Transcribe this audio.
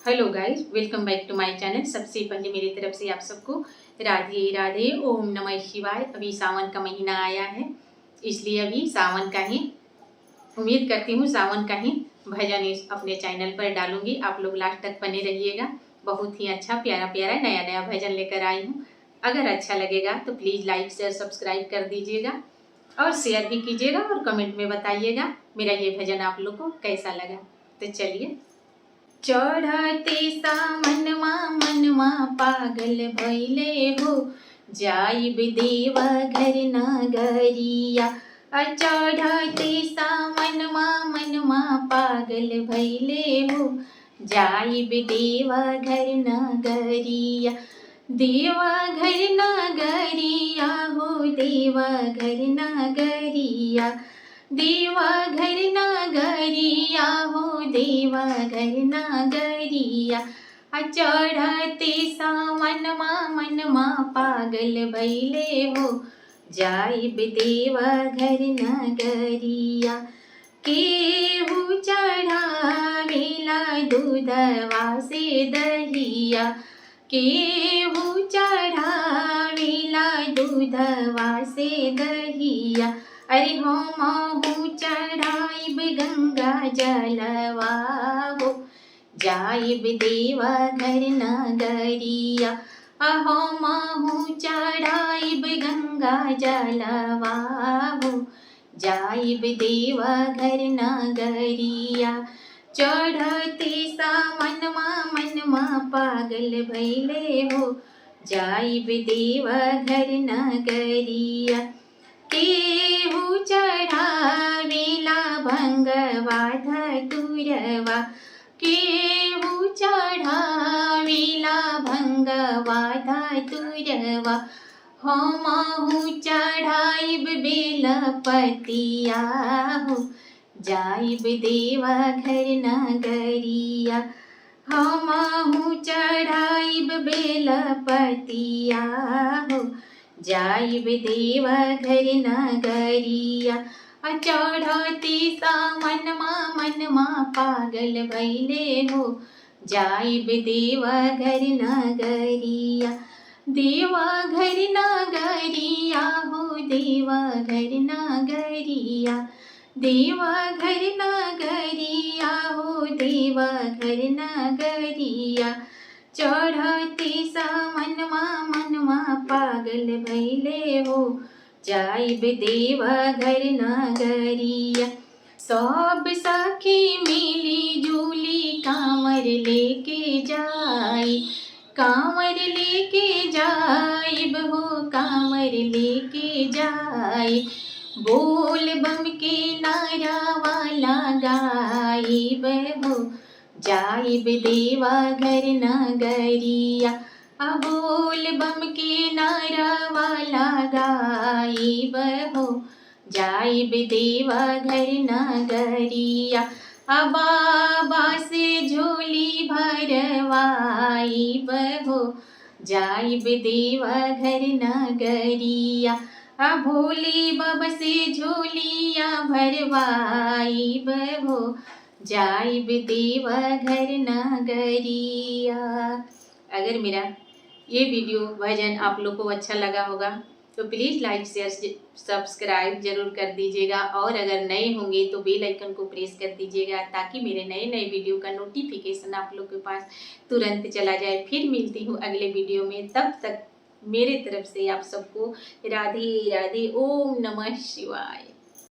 Hello guys, welcome back to my channel. सबसे पहले मेरी तरफ से आप सबको राधे राधे, ओम नमः शिवाय। अभी सावन का महीना आया है, इसलिए अभी सावन का ही उम्मीद करती हूँ सावन का ही भजन इस अपने चैनल पर डालूंगी। आप लोग लास्ट तक बने रहिएगा। बहुत ही अच्छा प्यारा प्यारा नया नया भजन लेकर आई हूँ। अगर अच्छा लगेगा तो प्लीज़ लाइक शेयर सब्सक्राइब कर दीजिएगा और शेयर भी कीजिएगा और कमेंट में बताइएगा मेरा ये भजन आप लोग को कैसा लगा। तो चलिए। चढ़ते सामनमा मनमा पागल भैले हो, जाइब देवा घर नगरिया। चढ़ते सामनमा मनमा पागल भैले हो, जाइब देवा घर नगरिया। देवा घर नगरिया हो, देवा घर नगरिया। देवा घर नगरिया हो, देवा घर नगरिया। चढ़ते सावनमा मनमा पागल भैले हो, जाइब देवा घर नगरिया। केहू चढ़ावेला दूधवा से दहिया, केहू चढ़ावेला दूधवा से दहिया। अरे हमहू चढ़ाइब गंगा जलवा हो, जाइब देवा घर नगरिया। हमहू चढ़ाइब गंगा जलवा हो, जाइब देवा घर नगरिया। चढ़ते सावनमा मनमा पागल भैले हो, जाइब देवा घर नगरिया। केहू चढ़ावेला भंगवा धतुरवा, केहू चढ़ावेला भंगवा धतुरवा। हमहू चढ़ाइब बेलपतिया हो, जाइब देवा घर नगरिया। हमहू चढ़ाइब बेलपतिया हो, जाइब देवा घर नगरिया। चढ़ते सावनमा मनमा पागल भैले हो, जाइब देवा घर नगरिया। देवा घर नगरिया हो, देवा घर नगरिया। देवा घर नगरिया हो, देवा घर नगरिया। चढ़ते सावनमा मनमा पागल भैले हो, जाइब देवा घर नगरिया। सब सखी मिली जुली कांवर लेके जाई, कांवर लेके जाइब हो, कांवर लेके जाई। बोल बम के नारा वाला गाइब हो, जाइब देवा घर नगरिया। बोल बम के नारा वाला गाइब हो, जाइब देवा घर नगरिया। बाबा से झोली भरवाइब हो, जाइब देवा घर नगरिया। भोले बाबा से झोलिया भरवाइब हो, जाइब देवा घर नगरिया। अगर मेरा ये वीडियो भजन आप लोग को अच्छा लगा होगा तो प्लीज़ लाइक शेयर सब्सक्राइब जरूर कर दीजिएगा और अगर नए होंगे तो बेल आइकन को प्रेस कर दीजिएगा ताकि मेरे नए नए वीडियो का नोटिफिकेशन आप लोग के पास तुरंत चला जाए। फिर मिलती हूँ अगले वीडियो में, तब तक मेरे तरफ से आप सबको राधे राधे, ओम नमः शिवाय।